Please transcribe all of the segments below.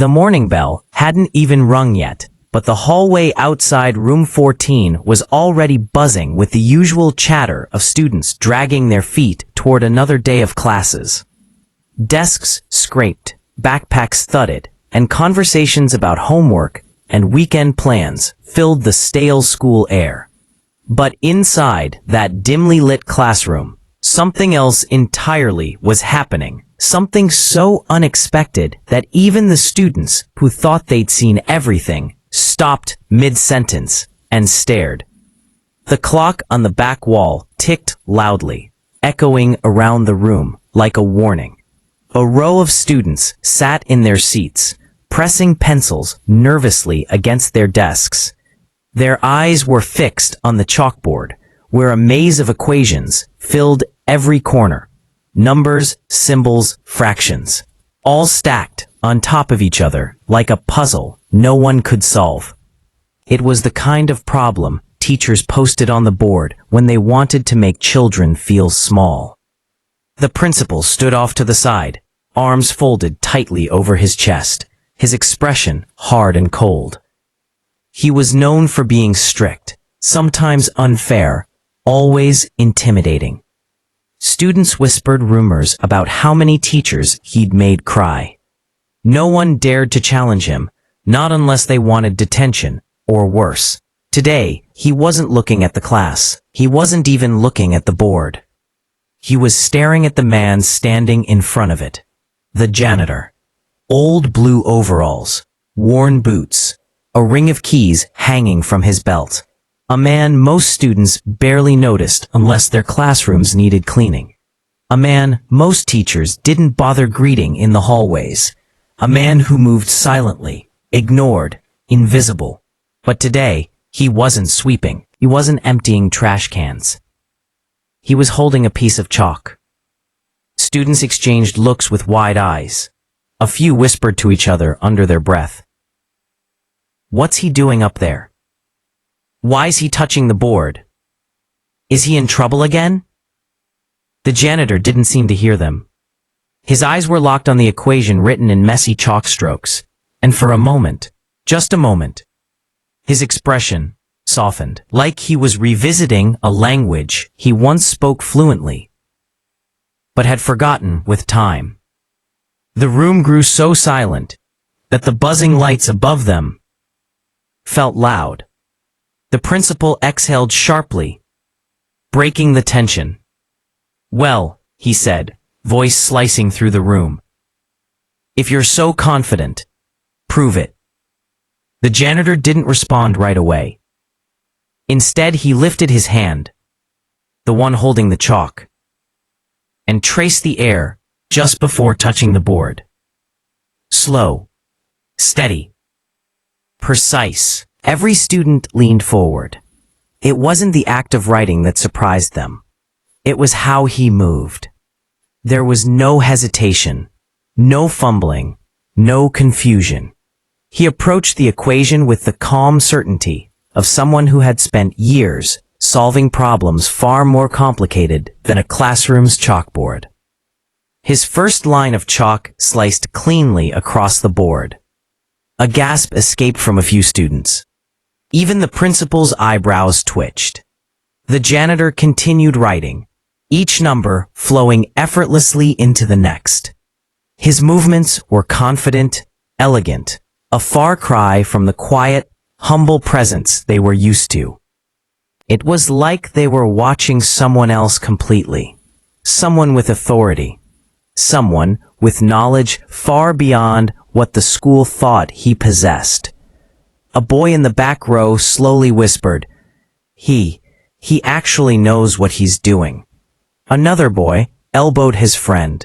The morning bell hadn't even rung yet, but the hallway outside room 14 was already buzzing with the usual chatter of students dragging their feet toward another day of classes. Desks scraped, backpacks thudded, and conversations about homework and weekend plans filled the stale school air. But inside that dimly lit classroom, something else entirely was happening. Something so unexpected that even the students who thought they'd seen everything stopped mid-sentence and stared. The clock on the back wall ticked loudly, echoing around the room like a warning. A row of students sat in their seats, pressing pencils nervously against their desks. Their eyes were fixed on the chalkboard, where a maze of equations filled every corner. Numbers, symbols, fractions, all stacked on top of each other like a puzzle no one could solve. It was the kind of problem teachers posted on the board when they wanted to make children feel small. The principal stood off to the side, arms folded tightly over his chest, his expression hard and cold. He was known for being strict, sometimes unfair, always intimidating. Students whispered rumors about how many teachers he'd made cry. No one dared to challenge him, not unless they wanted detention, or worse. Today, he wasn't looking at the class. He wasn't even looking at the board. He was staring at the man standing in front of it. The janitor. Old blue overalls, worn boots, a ring of keys hanging from his belt. A man most students barely noticed unless their classrooms needed cleaning. A man most teachers didn't bother greeting in the hallways. A man who moved silently, ignored, invisible. But today, he wasn't sweeping. He wasn't emptying trash cans. He was holding a piece of chalk. Students exchanged looks with wide eyes. A few whispered to each other under their breath. "What's he doing up there? Why's he touching the board? Is he in trouble again?" The janitor didn't seem to hear them. His eyes were locked on the equation written in messy chalk strokes, and for a moment, just a moment, his expression softened, like he was revisiting a language he once spoke fluently, but had forgotten with time. The room grew so silent that the buzzing lights above them felt loud. The principal exhaled sharply, breaking the tension. "Well," he said, voice slicing through the room. "If you're so confident, prove it." The janitor didn't respond right away. Instead, he lifted his hand, the one holding the chalk, and traced the air just before touching the board. Slow, steady, precise. Every student leaned forward. It wasn't the act of writing that surprised them. It was how he moved. There was no hesitation, no fumbling, no confusion. He approached the equation with the calm certainty of someone who had spent years solving problems far more complicated than a classroom's chalkboard. His first line of chalk sliced cleanly across the board. A gasp escaped from a few students. Even the principal's eyebrows twitched. The janitor continued writing, each number flowing effortlessly into the next. His movements were confident, elegant, a far cry from the quiet, humble presence they were used to. It was like they were watching someone else completely, someone with authority, someone with knowledge far beyond what the school thought he possessed. A boy in the back row slowly whispered, He actually knows what he's doing." Another boy elbowed his friend.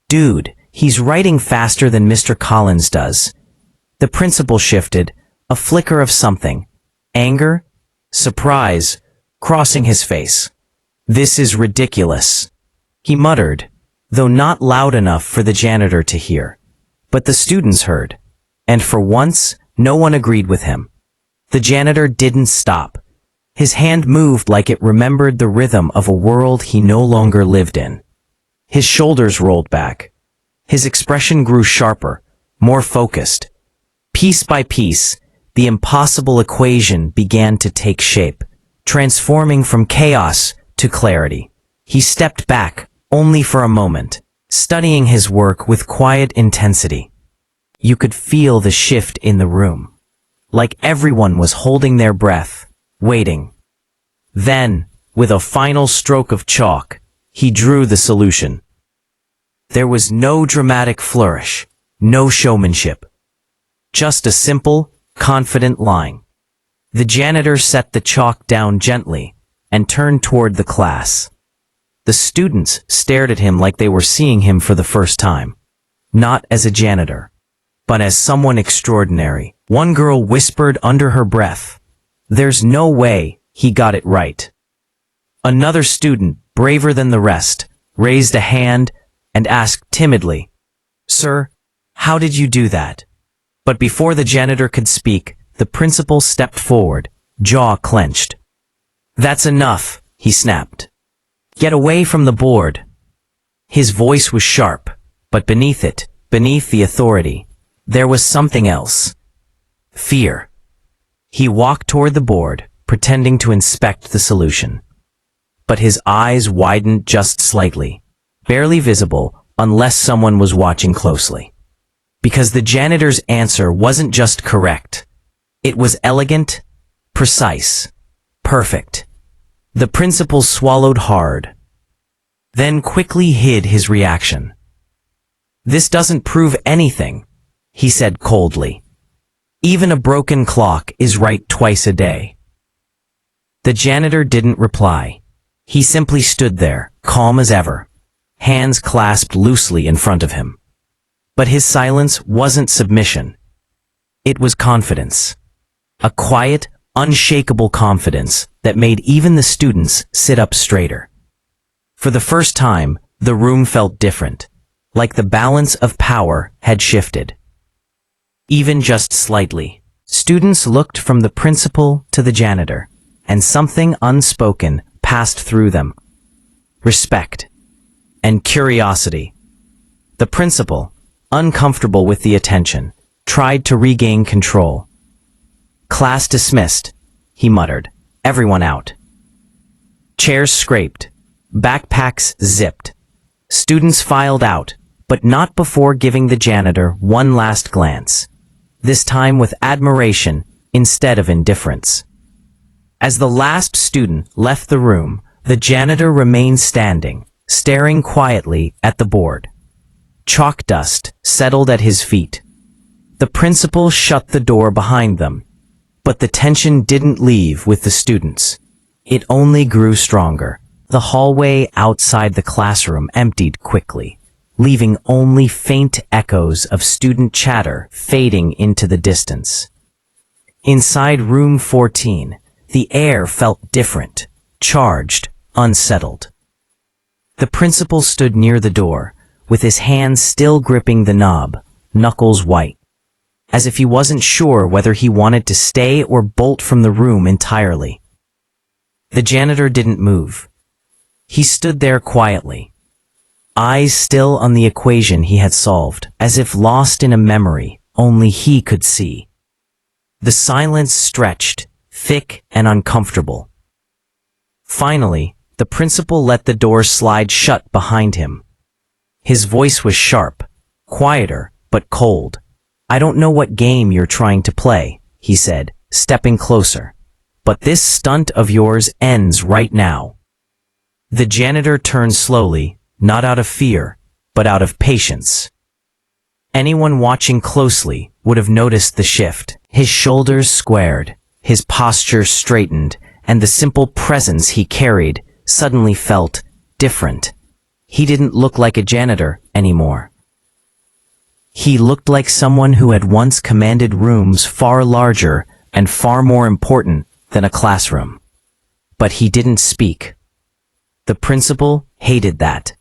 "Dude, he's writing faster than Mr. Collins does." The principal shifted, a flicker of something, anger, surprise, crossing his face. "This is ridiculous," he muttered, though not loud enough for the janitor to hear. But the students heard, and for once, no one agreed with him. The janitor didn't stop. His hand moved like it remembered the rhythm of a world he no longer lived in. His shoulders rolled back. His expression grew sharper, more focused. Piece by piece, the impossible equation began to take shape, transforming from chaos to clarity. He stepped back, only for a moment, studying his work with quiet intensity. You could feel the shift in the room, like everyone was holding their breath, waiting. Then, with a final stroke of chalk, he drew the solution. There was no dramatic flourish, no showmanship. Just a simple, confident line. The janitor set the chalk down gently and turned toward the class. The students stared at him like they were seeing him for the first time. Not as a janitor, but as someone extraordinary. One girl whispered under her breath, "There's no way he got it right." Another student, braver than the rest, raised a hand and asked timidly, "Sir, how did you do that?" But before the janitor could speak, the principal stepped forward, jaw clenched. "That's enough," he snapped. "Get away from the board." His voice was sharp, but beneath it, beneath the authority, there was something else. Fear. He walked toward the board, pretending to inspect the solution. But his eyes widened just slightly, barely visible unless someone was watching closely. Because the janitor's answer wasn't just correct. It was elegant, precise, perfect. The principal swallowed hard, then quickly hid his reaction. "This doesn't prove anything," he said coldly. "Even a broken clock is right twice a day." The janitor didn't reply. He simply stood there, calm as ever, hands clasped loosely in front of him. But his silence wasn't submission. It was confidence. A quiet, unshakable confidence that made even the students sit up straighter. For the first time, the room felt different, like the balance of power had shifted. Even just slightly. Students looked from the principal to the janitor, and something unspoken passed through them. Respect and curiosity. The principal, uncomfortable with the attention, tried to regain control. "Class dismissed," he muttered. "Everyone out." Chairs scraped. Backpacks zipped. Students filed out, but not before giving the janitor one last glance, this time with admiration instead of indifference. As the last student left the room, the janitor remained standing, staring quietly at the board. Chalk dust settled at his feet. The principal shut the door behind them, but the tension didn't leave with the students. It only grew stronger. The hallway outside the classroom emptied quickly, leaving only faint echoes of student chatter fading into the distance. Inside room 14, the air felt different, charged, unsettled. The principal stood near the door, with his hands still gripping the knob, knuckles white, as if he wasn't sure whether he wanted to stay or bolt from the room entirely. The janitor didn't move. He stood there quietly, eyes still on the equation he had solved, as if lost in a memory only he could see. The silence stretched, thick and uncomfortable. Finally, the principal let the door slide shut behind him. His voice was sharp, quieter, but cold. "I don't know what game you're trying to play," he said, stepping closer. "But this stunt of yours ends right now." The janitor turned slowly, not out of fear, but out of patience. Anyone watching closely would have noticed the shift. His shoulders squared, his posture straightened, and the simple presence he carried suddenly felt different. He didn't look like a janitor anymore. He looked like someone who had once commanded rooms far larger and far more important than a classroom. But he didn't speak. The principal hated that.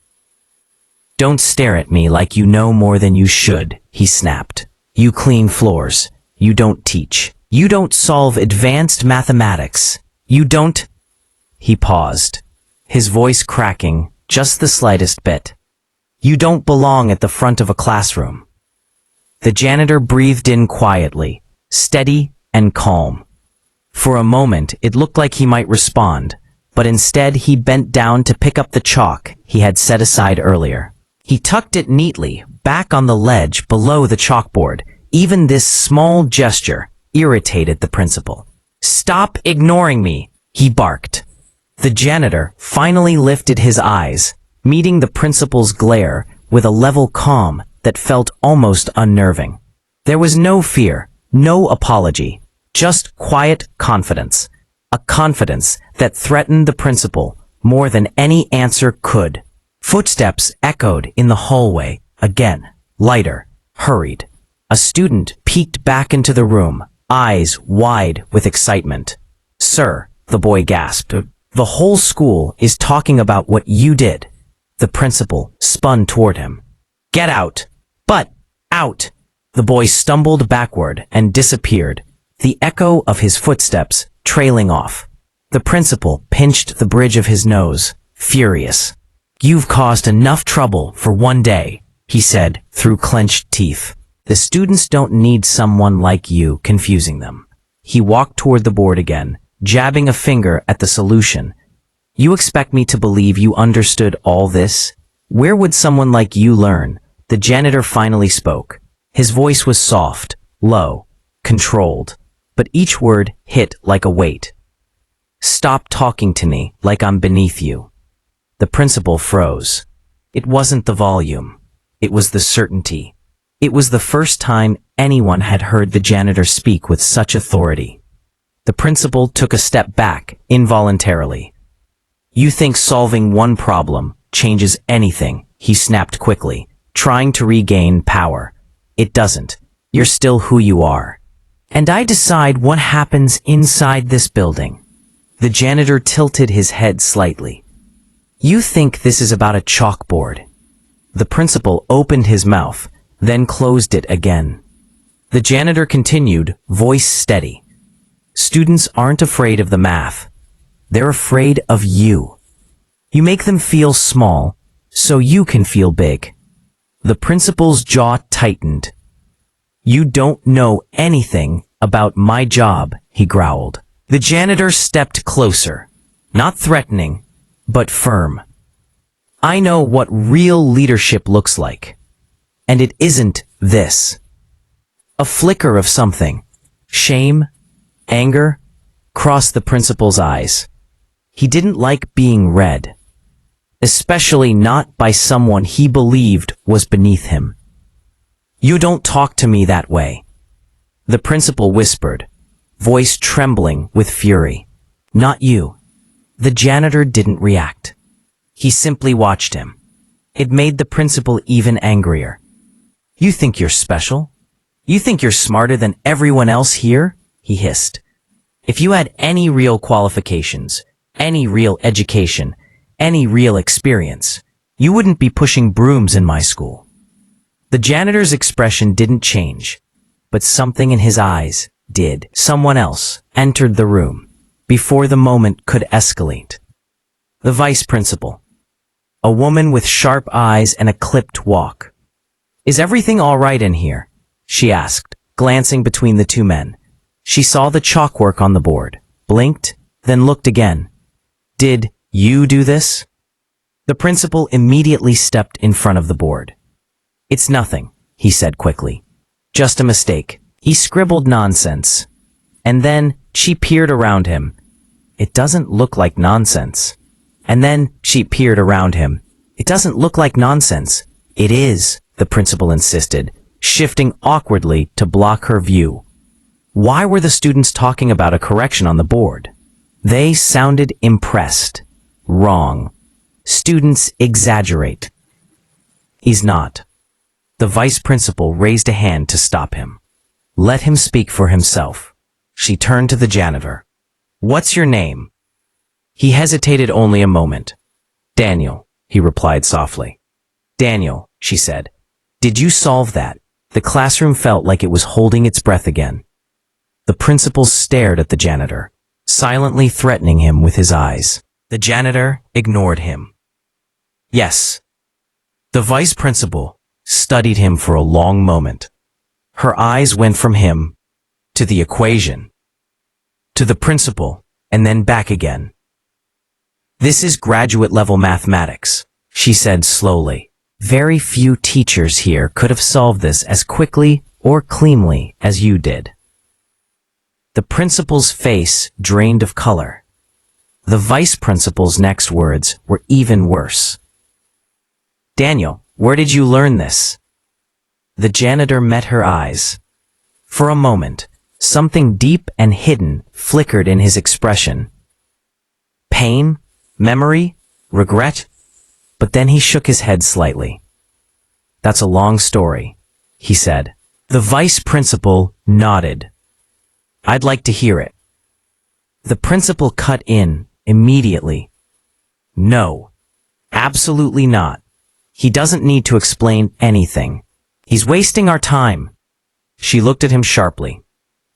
"Don't stare at me like you know more than you should," he snapped. "You clean floors. You don't teach. You don't solve advanced mathematics. You don't—" He paused, his voice cracking just the slightest bit. "You don't belong at the front of a classroom." The janitor breathed in quietly, steady and calm. For a moment, it looked like he might respond, but instead he bent down to pick up the chalk he had set aside earlier. He tucked it neatly back on the ledge below the chalkboard. Even this small gesture irritated the principal. "Stop ignoring me," he barked. The janitor finally lifted his eyes, meeting the principal's glare with a level calm that felt almost unnerving. There was no fear, no apology, just quiet confidence. A confidence that threatened the principal more than any answer could. Footsteps echoed in the hallway, again, lighter, hurried. A student peeked back into the room, eyes wide with excitement. "Sir," the boy gasped, "the whole school is talking about what you did." The principal spun toward him. "Get out! But, out!" The boy stumbled backward and disappeared, the echo of his footsteps trailing off. The principal pinched the bridge of his nose, furious. "You've caused enough trouble for one day," he said through clenched teeth. "The students don't need someone like you confusing them." He walked toward the board again, jabbing a finger at the solution. "You expect me to believe you understood all this? Where would someone like you learn?" The janitor finally spoke. His voice was soft, low, controlled, but each word hit like a weight. "Stop talking to me like I'm beneath you." The principal froze. It wasn't the volume. It was the certainty. It was the first time anyone had heard the janitor speak with such authority. The principal took a step back, involuntarily. "You think solving one problem changes anything," he snapped quickly, trying to regain power. "It doesn't. You're still who you are. And I decide what happens inside this building." The janitor tilted his head slightly. "You think this is about a chalkboard?" The principal opened his mouth, then closed it again. The janitor continued, voice steady. "Students aren't afraid of the math. They're afraid of you. You make them feel small, so you can feel big." The principal's jaw tightened. "You don't know anything about my job," he growled. The janitor stepped closer, not threatening, but firm. "I know what real leadership looks like. And it isn't this." A flicker of something, shame, anger, crossed the principal's eyes. He didn't like being read, especially not by someone he believed was beneath him. "You don't talk to me that way," the principal whispered, voice trembling with fury. "Not you." The janitor didn't react. He simply watched him. It made the principal even angrier. "You think you're special? You think you're smarter than everyone else here?" he hissed. "If you had any real qualifications, any real education, any real experience, you wouldn't be pushing brooms in my school." The janitor's expression didn't change, but something in his eyes did. Someone else entered the room before the moment could escalate. The vice principal, a woman with sharp eyes and a clipped walk. "Is everything all right in here?" she asked, glancing between the two men. She saw the chalkwork on the board, blinked, then looked again. "Did you do this?" The principal immediately stepped in front of the board. "It's nothing," he said quickly. "Just a mistake." He scribbled nonsense. And then she peered around him. "It doesn't look like nonsense." And then she peered around him. "It doesn't look like nonsense." "It is," the principal insisted, shifting awkwardly to block her view. Why were the students talking about a correction on the board? They sounded impressed. Wrong. Students exaggerate. He's not. The vice principal raised a hand to stop him. Let him speak for himself. She turned to the janitor. "What's your name?" He hesitated only a moment. "Daniel," he replied softly. "Daniel," she said. "Did you solve that?" The classroom felt like it was holding its breath again. The principal stared at the janitor, silently threatening him with his eyes. The janitor ignored him. "Yes." The vice principal studied him for a long moment. Her eyes went from him to the equation, to the principal, and then back again. "This is graduate-level mathematics," she said slowly. "Very few teachers here could have solved this as quickly or cleanly as you did." The principal's face drained of color. The vice principal's next words were even worse. "Daniel, where did you learn this?" The janitor met her eyes. For a moment, something deep and hidden flickered in his expression. Pain? Memory? Regret? But then he shook his head slightly. "That's a long story," he said. The vice principal nodded. "I'd like to hear it." The principal cut in immediately. "No, absolutely not. He doesn't need to explain anything. He's wasting our time." She looked at him sharply.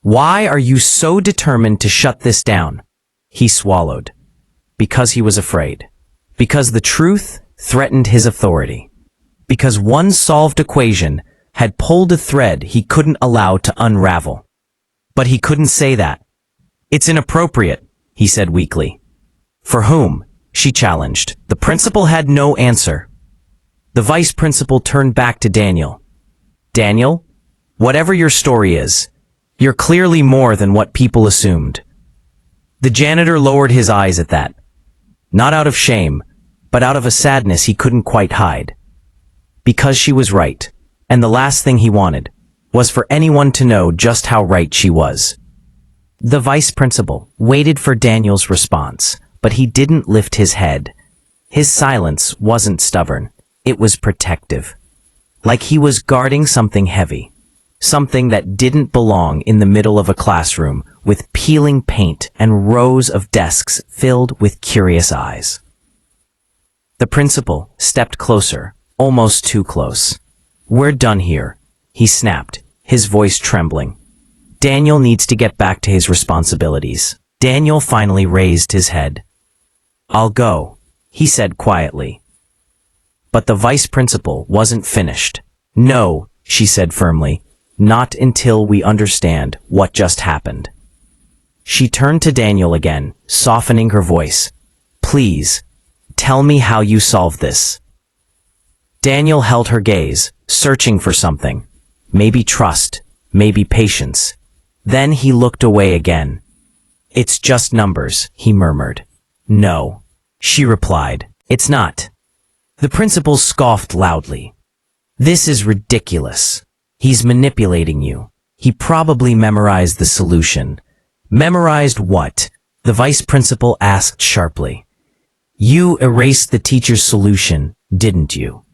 "Why are you so determined to shut this down?" He swallowed. Because he was afraid. Because the truth threatened his authority. Because one solved equation had pulled a thread he couldn't allow to unravel. But he couldn't say that. "It's inappropriate," he said weakly. "For whom?" she challenged. The principal had no answer. The vice principal turned back to Daniel. "Daniel, whatever your story is, you're clearly more than what people assumed." The janitor lowered his eyes at that. Not out of shame, but out of a sadness he couldn't quite hide. Because she was right, and the last thing he wanted was for anyone to know just how right she was. The vice principal waited for Daniel's response, but he didn't lift his head. His silence wasn't stubborn, it was protective. Like he was guarding something heavy. Something that didn't belong in the middle of a classroom with peeling paint and rows of desks filled with curious eyes. The principal stepped closer, almost too close. "We're done here," he snapped, his voice trembling. "Daniel needs to get back to his responsibilities." Daniel finally raised his head. "I'll go," he said quietly. But the vice principal wasn't finished. "No," she said firmly. "Not until we understand what just happened." She turned to Daniel again, softening her voice. "Please, tell me how you solved this." Daniel held her gaze, searching for something. Maybe trust, maybe patience. Then he looked away again. "It's just numbers," he murmured. "No," she replied. "It's not." The principal scoffed loudly. "This is ridiculous. He's manipulating you. He probably memorized the solution." "Memorized what?" the vice principal asked sharply. "You erased the teacher's solution, didn't you?"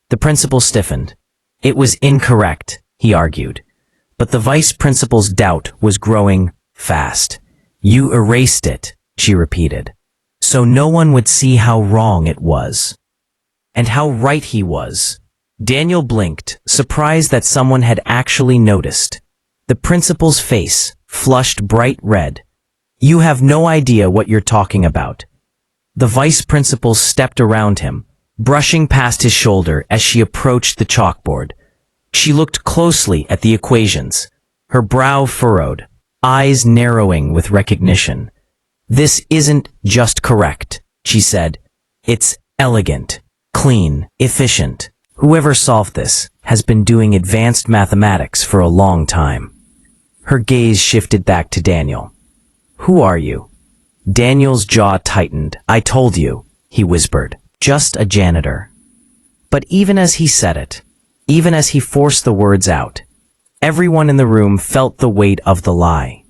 The principal stiffened. "It was incorrect," he argued. But the vice principal's doubt was growing fast. "You erased it," she repeated, "so no one would see how wrong it was." And how right he was. Daniel blinked, surprised that someone had actually noticed. The principal's face flushed bright red. "You have no idea what you're talking about." The vice principal stepped around him, brushing past his shoulder as she approached the chalkboard. She looked closely at the equations, her brow furrowed, eyes narrowing with recognition. "This isn't just correct," she said. "It's elegant, clean, efficient. Whoever solved this has been doing advanced mathematics for a long time." Her gaze shifted back to Daniel. "Who are you?" Daniel's jaw tightened. "I told you," he whispered. "Just a janitor." But even as he said it, even as he forced the words out, everyone in the room felt the weight of the lie.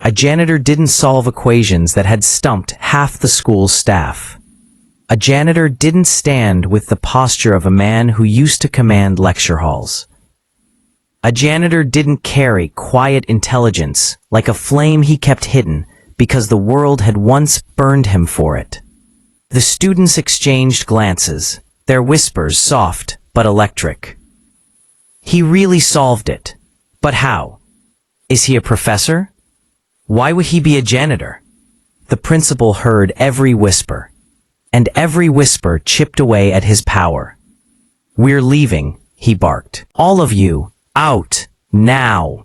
A janitor didn't solve equations that had stumped half the school's staff. A janitor didn't stand with the posture of a man who used to command lecture halls. A janitor didn't carry quiet intelligence like a flame he kept hidden because the world had once burned him for it. The students exchanged glances, their whispers soft but electric. He really solved it. But how? Is he a professor? Why would he be a janitor? The principal heard every whisper. And every whisper chipped away at his power. "We're leaving," he barked. "All of you, out!" Now.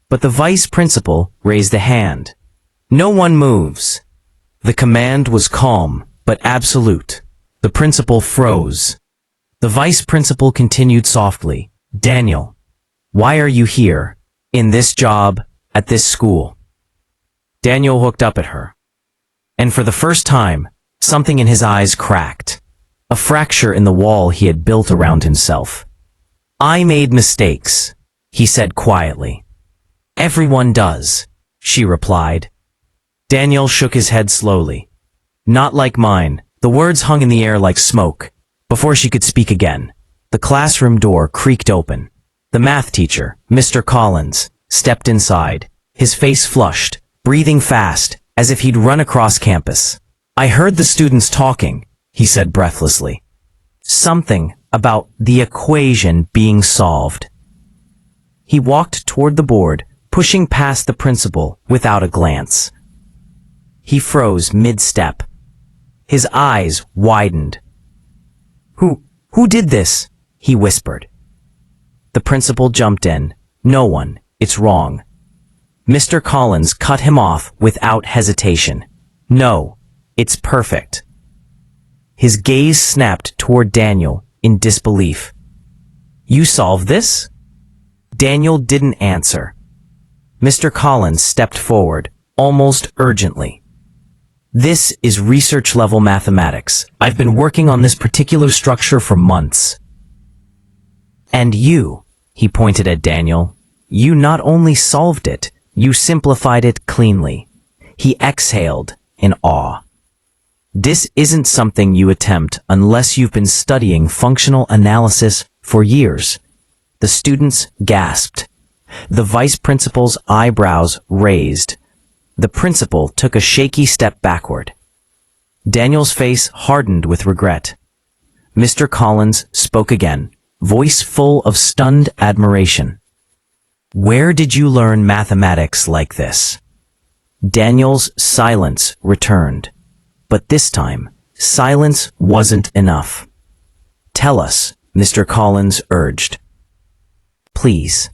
But the vice principal raised a hand. No one moves. The command was calm, but absolute. The principal froze. The vice principal continued softly. Daniel, why are you here, in this job, at this school? Daniel looked up at her. And for the first time, something in his eyes cracked. A fracture in the wall he had built around himself. I made mistakes, he said quietly. Everyone does, she replied. Daniel shook his head slowly. Not like mine. The words hung in the air like smoke. Before she could speak again, the classroom door creaked open. The math teacher, Mr. Collins, stepped inside, his face flushed, breathing fast, as if he'd run across campus. I heard the students talking, he said breathlessly. Something about the equation being solved. He walked toward the board, pushing past the principal without a glance. He froze mid-step. His eyes widened. Who did this? He whispered. The principal jumped in. No one. It's wrong. Mr. Collins cut him off without hesitation. No, it's perfect. His gaze snapped toward Daniel in disbelief. You solved this? Daniel didn't answer. Mr. Collins stepped forward, almost urgently. This is research-level mathematics. I've been working on this particular structure for months. And you, he pointed at Daniel, you not only solved it, you simplified it cleanly. He exhaled in awe. This isn't something you attempt unless you've been studying functional analysis for years. The students gasped. The vice principal's eyebrows raised. The principal took a shaky step backward. Daniel's face hardened with regret. Mr. Collins spoke again, voice full of stunned admiration. Where did you learn mathematics like this? Daniel's silence returned. But this time, silence wasn't enough. Tell us, Mr. Collins urged. Please.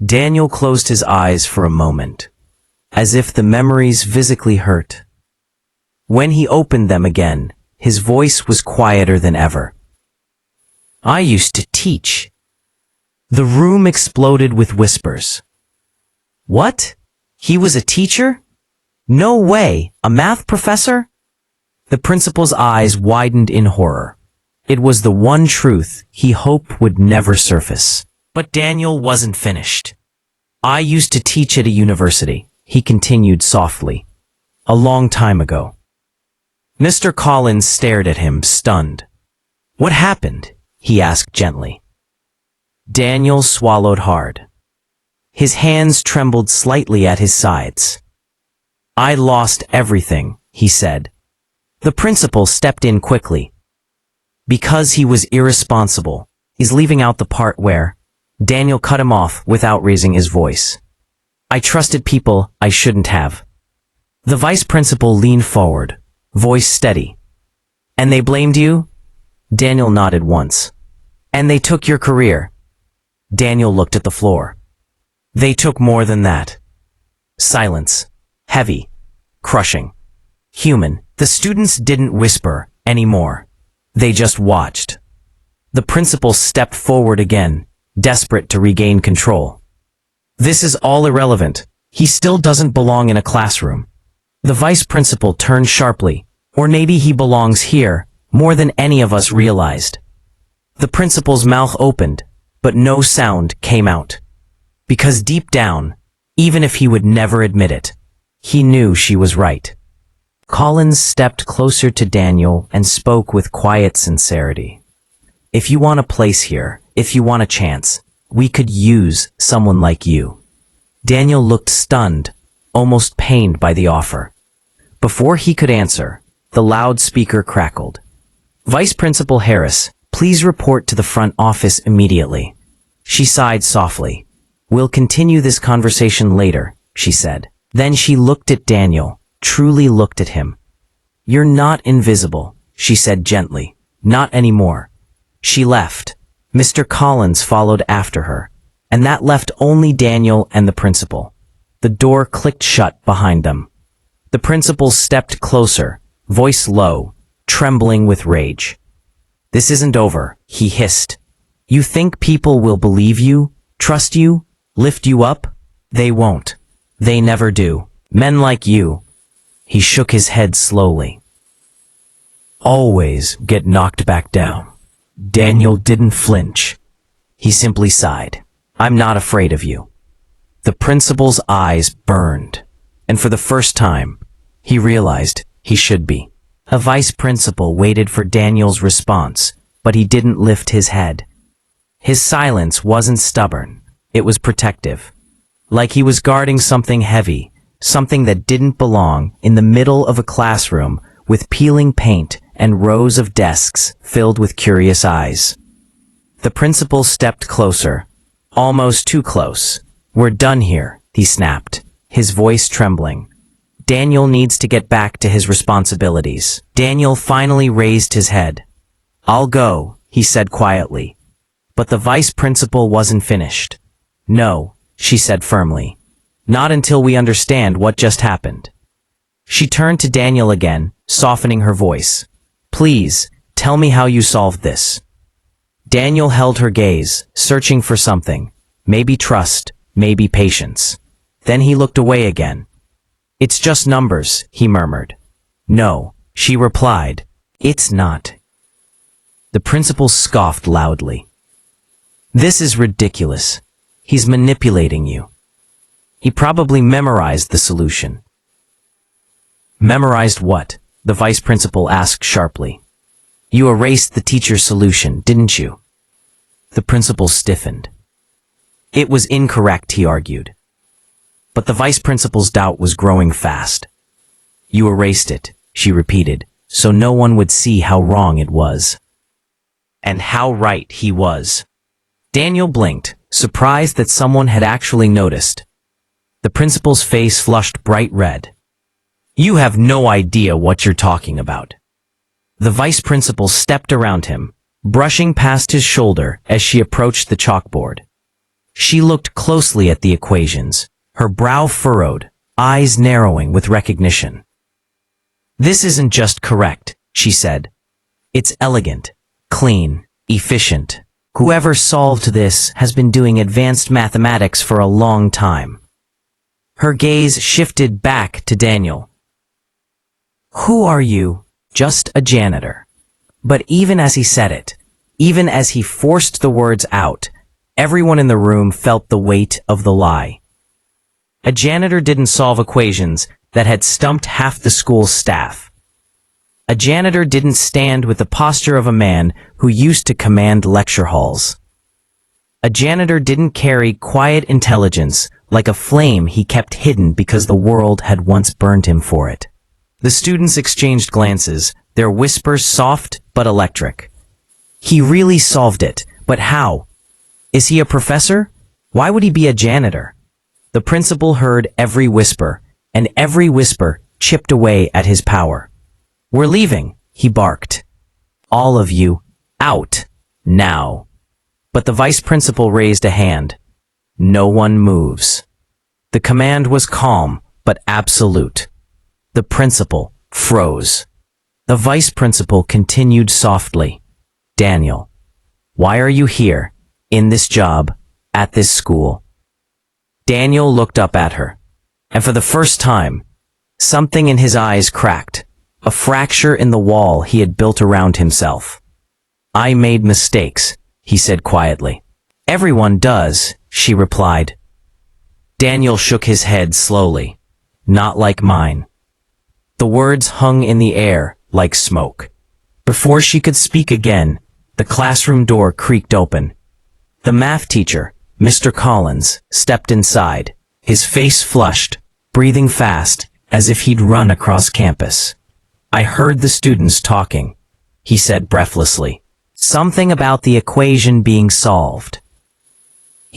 Daniel closed his eyes for a moment, as if the memories physically hurt. When he opened them again, his voice was quieter than ever. I used to teach. The room exploded with whispers. What? He was a teacher? No way, a math professor? The principal's eyes widened in horror. It was the one truth he hoped would never surface. But Daniel wasn't finished. I used to teach at a university, he continued softly. A long time ago. Mr. Collins stared at him, stunned. What happened? He asked gently. Daniel swallowed hard. His hands trembled slightly at his sides. I lost everything, he said. The principal stepped in quickly. Because he was irresponsible, he's leaving out the part where Daniel cut him off without raising his voice. I trusted people I shouldn't have. The vice principal leaned forward, voice steady. And they blamed you? Daniel nodded once. And they took your career. Daniel looked at the floor. They took more than that. Silence. Heavy. Crushing. Human. The students didn't whisper anymore. They just watched. The principal stepped forward again, desperate to regain control. This is all irrelevant. He still doesn't belong in a classroom. The vice principal turned sharply. Or maybe he belongs here, more than any of us realized. The principal's mouth opened, but no sound came out. Because deep down, even if he would never admit it, he knew she was right. Collins stepped closer to Daniel and spoke with quiet sincerity. If you want a place here, if you want a chance, we could use someone like you. Daniel looked stunned, almost pained by the offer. Before he could answer, the loudspeaker crackled. Vice Principal Harris, please report to the front office immediately. She sighed softly. We'll continue this conversation later, she said. Then she looked at Daniel, truly looked at him. You're not invisible, she said gently. Not anymore. She left. Mr. Collins followed after her, and that left only Daniel and the principal. The door clicked shut behind them. The principal stepped closer, voice low, trembling with rage. "This isn't over," he hissed. "You think people will believe you, trust you, lift you up? They won't. They never do. Men like you," he shook his head slowly, "always get knocked back down." Daniel didn't flinch. He simply sighed. "I'm not afraid of you." The principal's eyes burned, and for the first time, he realized he should be. A vice principal waited for Daniel's response, but he didn't lift his head. His silence wasn't stubborn. It was protective. Like he was guarding something heavy, something that didn't belong in the middle of a classroom with peeling paint and rows of desks filled with curious eyes. The principal stepped closer, almost too close. "We're done here," he snapped, his voice trembling. "Daniel needs to get back to his responsibilities." Daniel finally raised his head. "I'll go," he said quietly. But the vice principal wasn't finished. "No," she said firmly. "Not until we understand what just happened." She turned to Daniel again, softening her voice. "Please, tell me how you solved this." Daniel held her gaze, searching for something. Maybe trust, maybe patience. Then he looked away again. "It's just numbers," he murmured. "No," she replied. "It's not." The principal scoffed loudly. "This is ridiculous. He's manipulating you." He probably memorized the solution. "Memorized what?" the vice principal asked sharply. "You erased the teacher's solution, didn't you?" The principal stiffened. "It was incorrect," he argued. But the vice principal's doubt was growing fast. "You erased it," she repeated, "so no one would see how wrong it was." And how right he was. Daniel blinked, surprised that someone had actually noticed. The principal's face flushed bright red. "You have no idea what you're talking about." The vice principal stepped around him, brushing past his shoulder as she approached the chalkboard. She looked closely at the equations, her brow furrowed, eyes narrowing with recognition. "This isn't just correct," she said. "It's elegant, clean, efficient. Whoever solved this has been doing advanced mathematics for a long time." Her gaze shifted back to Daniel. "Who are you?" "Just a janitor." But even as he said it, even as he forced the words out, everyone in the room felt the weight of the lie. A janitor didn't solve equations that had stumped half the school's staff. A janitor didn't stand with the posture of a man who used to command lecture halls. A janitor didn't carry quiet intelligence like a flame he kept hidden because the world had once burned him for it. The students exchanged glances, their whispers soft but electric. "He really solved it, but how? Is he a professor? Why would he be a janitor?" The principal heard every whisper, and every whisper chipped away at his power. "We're leaving," he barked. "All of you, out, now." But the vice principal raised a hand. "No one moves." The command was calm, but absolute. The principal froze. The vice principal continued softly. "Daniel, why are you here, in this job, at this school?" Daniel looked up at her, and for the first time, something in his eyes cracked, a fracture in the wall he had built around himself. "I made mistakes," he said quietly. "Everyone does," she replied. Daniel shook his head slowly. "Not like mine." The words hung in the air like smoke. Before she could speak again, the classroom door creaked open. The math teacher, Mr. Collins, stepped inside, his face flushed, breathing fast, as if he'd run across campus. "I heard the students talking," he said breathlessly. "Something about the equation being solved."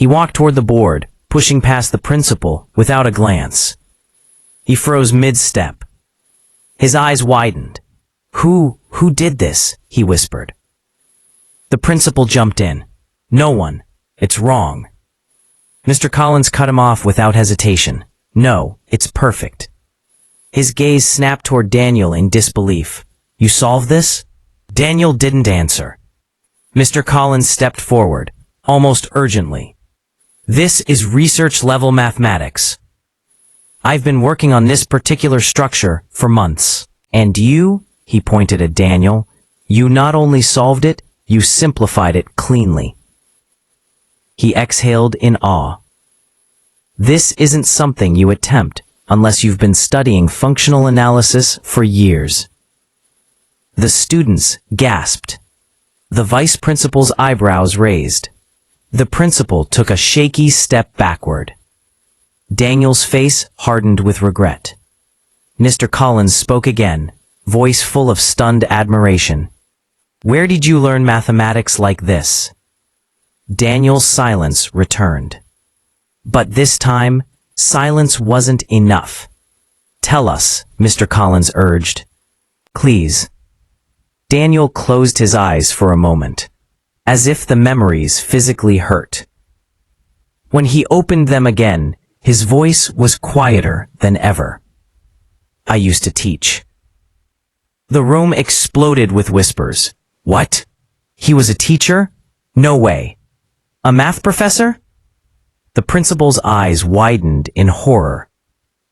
He walked toward the board, pushing past the principal without a glance. He froze mid-step. His eyes widened. Who did this?" he whispered. The principal jumped in. "No one. It's wrong." Mr. Collins cut him off without hesitation. No, it's perfect. His gaze snapped toward Daniel in disbelief. You solved this? Daniel didn't answer. Mr. Collins stepped forward, almost urgently. This is research-level mathematics. I've been working on this particular structure for months. And you, he pointed at Daniel, you not only solved it, you simplified it cleanly. He exhaled in awe. This isn't something you attempt unless you've been studying functional analysis for years. The students gasped. The vice principal's eyebrows raised. The principal took a shaky step backward. Daniel's face hardened with regret. Mr. Collins spoke again, voice full of stunned admiration. Where did you learn mathematics like this? Daniel's silence returned. But this time, silence wasn't enough. Tell us, Mr. Collins urged. Please. Daniel closed his eyes for a moment, as if the memories physically hurt. When he opened them again, his voice was quieter than ever. I used to teach. The room exploded with whispers. What? He was a teacher? No way. A math professor? The principal's eyes widened in horror.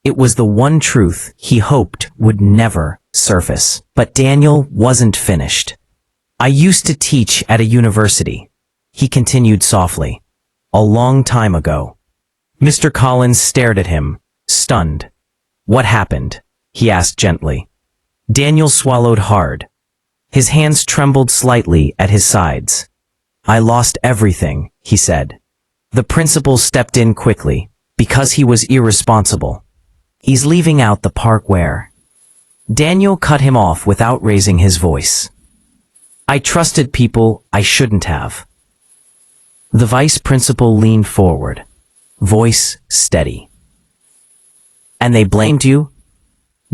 It was the one truth he hoped would never surface. But Daniel wasn't finished. I used to teach at a university, he continued softly. A long time ago. Mr. Collins stared at him, stunned. What happened? He asked gently. Daniel swallowed hard. His hands trembled slightly at his sides. I lost everything, he said. The principal stepped in quickly, because he was irresponsible. He's leaving out the part where... Daniel cut him off without raising his voice. I trusted people I shouldn't have. The vice principal leaned forward, voice steady. And they blamed you?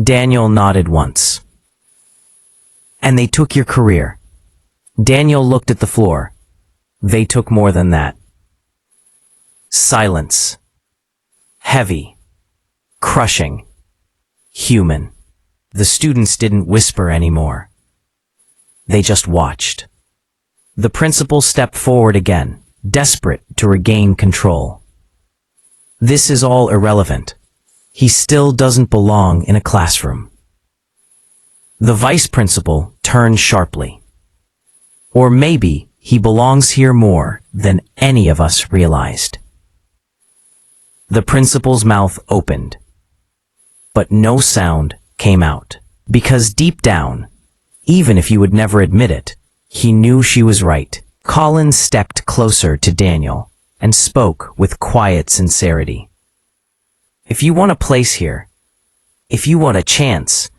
Daniel nodded once. And they took your career. Daniel looked at the floor. They took more than that. Silence. Heavy. Crushing. Human. The students didn't whisper anymore. They just watched. The principal stepped forward again, desperate to regain control. This is all irrelevant. He still doesn't belong in a classroom. The vice principal turned sharply. Or maybe he belongs here more than any of us realized. The principal's mouth opened, but no sound came out, because deep down, even if you would never admit it, he knew she was right. Collins stepped closer to Daniel and spoke with quiet sincerity. If you want a place here, if you want a chance,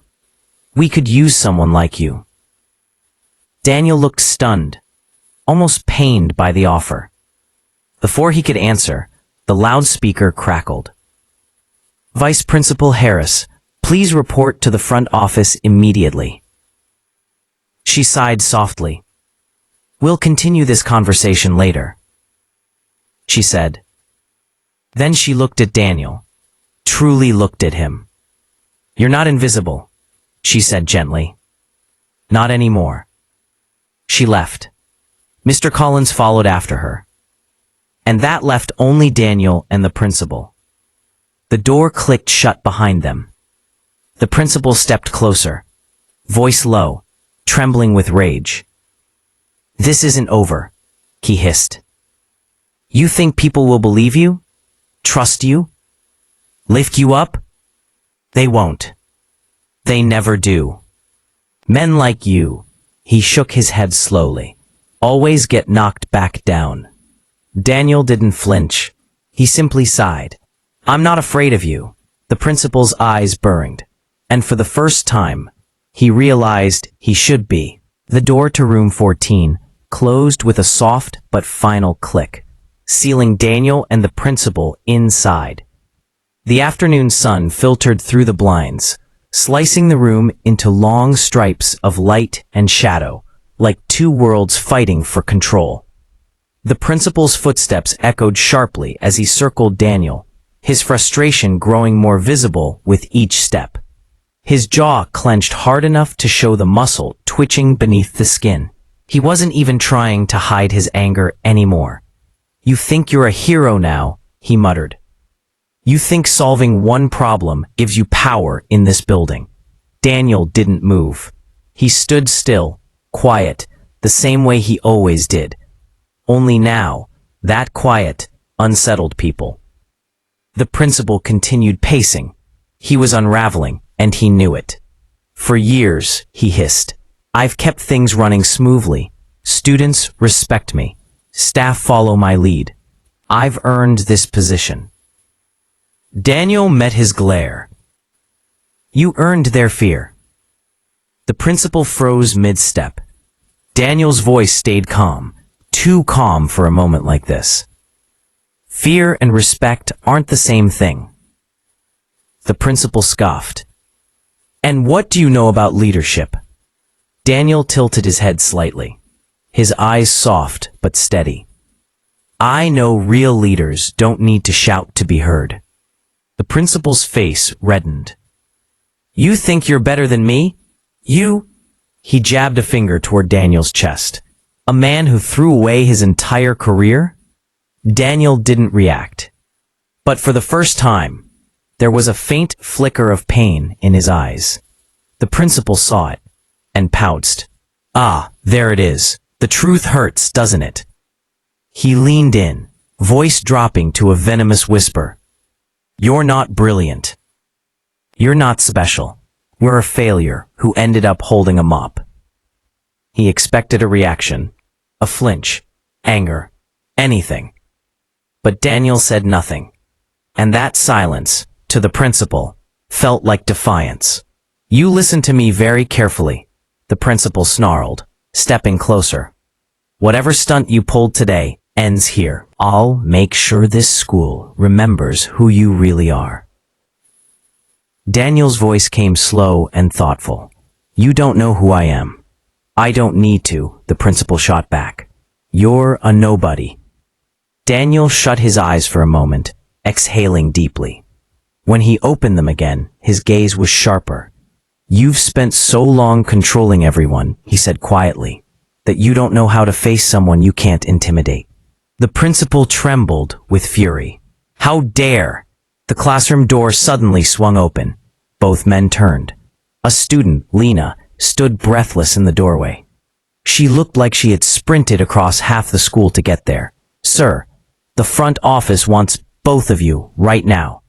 we could use someone like you. Daniel looked stunned, almost pained by the offer. Before he could answer, the loudspeaker crackled. Vice Principal Harris, please report to the front office immediately. She sighed softly. We'll continue this conversation later, she said. Then she looked at Daniel, truly looked at him. You're not invisible, she said gently. Not anymore. She left. Mr. Collins followed after her. And that left only Daniel and the principal. The door clicked shut behind them. The principal stepped closer, voice low, trembling with rage. This isn't over, he hissed. You think people will believe you? Trust you? Lift you up? They won't. They never do. Men like you, he shook his head slowly, always get knocked back down. Daniel didn't flinch. He simply sighed. I'm not afraid of you. The principal's eyes burned, and for the first time, he realized he should be. The door to room 14 closed with a soft but final click, sealing Daniel and the principal inside. The afternoon sun filtered through the blinds, slicing the room into long stripes of light and shadow, like two worlds fighting for control. The principal's footsteps echoed sharply as he circled Daniel, his frustration growing more visible with each step. His jaw clenched hard enough to show the muscle twitching beneath the skin. He wasn't even trying to hide his anger anymore. "You think you're a hero now," he muttered. "You think solving one problem gives you power in this building." Daniel didn't move. He stood still, quiet, the same way he always did. Only now, that quiet unsettled people. The principal continued pacing. He was unraveling, and he knew it. "For years," he hissed, "I've kept things running smoothly. Students respect me. Staff follow my lead. I've earned this position." Daniel met his glare. "You earned their fear." The principal froze mid-step. Daniel's voice stayed calm, too calm for a moment like this. "Fear and respect aren't the same thing." The principal scoffed. "And what do you know about leadership?" Daniel tilted his head slightly, his eyes soft but steady. "I know real leaders don't need to shout to be heard." The principal's face reddened. "You think you're better than me? You?" He jabbed a finger toward Daniel's chest. "A man who threw away his entire career?" Daniel didn't react. But for the first time, there was a faint flicker of pain in his eyes. The principal saw it, and pounced. "Ah, there it is. The truth hurts, doesn't it?" He leaned in, voice dropping to a venomous whisper. "You're not brilliant. You're not special. We're a failure who ended up holding a mop." He expected a reaction, a flinch, anger, anything. But Daniel said nothing, and that silence, to the principal, felt like defiance. "You listen to me very carefully," the principal snarled, stepping closer. "Whatever stunt you pulled today ends here. I'll make sure this school remembers who you really are." Daniel's voice came slow and thoughtful. "You don't know who I am." "I don't need to," the principal shot back. "You're a nobody." Daniel shut his eyes for a moment, exhaling deeply. When he opened them again, his gaze was sharper. "You've spent so long controlling everyone," he said quietly, "that you don't know how to face someone you can't intimidate." The principal trembled with fury. "How dare!" The classroom door suddenly swung open. Both men turned. A student, Lena, stood breathless in the doorway. She looked like she had sprinted across half the school to get there. "Sir, the front office wants both of you right now."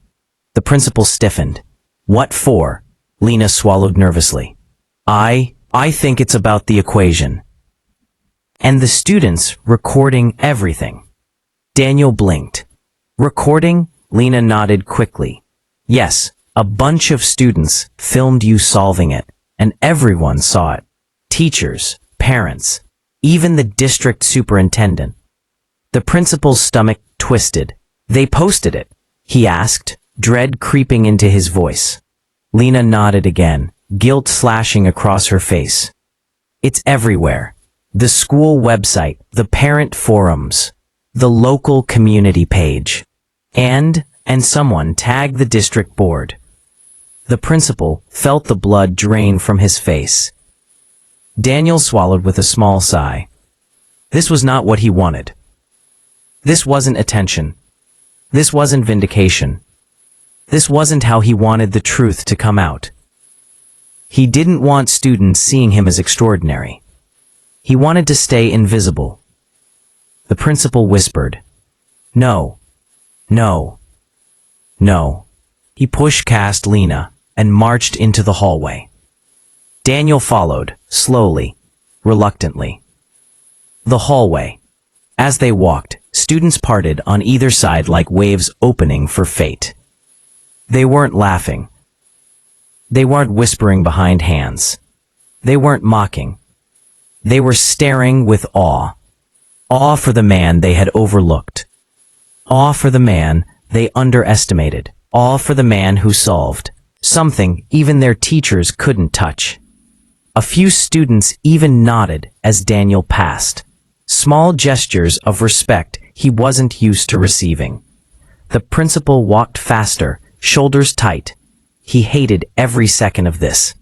The principal stiffened. "What for?" Lena swallowed nervously. I think it's about the equation." "And the students recording everything." Daniel blinked. "Recording?" Lena nodded quickly. "Yes, a bunch of students filmed you solving it, and everyone saw it. Teachers, parents, even the district superintendent." The principal's stomach twisted. "They posted it?" he asked, dread creeping into his voice. Lena nodded again, guilt slashing across her face. "It's everywhere. The school website, the parent forums, the local community page. And someone tagged the district board." The principal felt the blood drain from his face. Daniel swallowed with a small sigh. This was not what he wanted. This wasn't attention. This wasn't vindication. This wasn't how he wanted the truth to come out. He didn't want students seeing him as extraordinary. He wanted to stay invisible. The principal whispered, "No, no, no." He pushed past Lena and marched into the hallway. Daniel followed, slowly, reluctantly. The hallway. As they walked, students parted on either side like waves opening for fate. They weren't laughing. They weren't whispering behind hands. They weren't mocking. They were staring with awe. Awe for the man they had overlooked. Awe for the man they underestimated. Awe for the man who solved something even their teachers couldn't touch. A few students even nodded as Daniel passed. small gestures of respect he wasn't used to receiving. The principal walked faster, shoulders tight. He hated every second of this.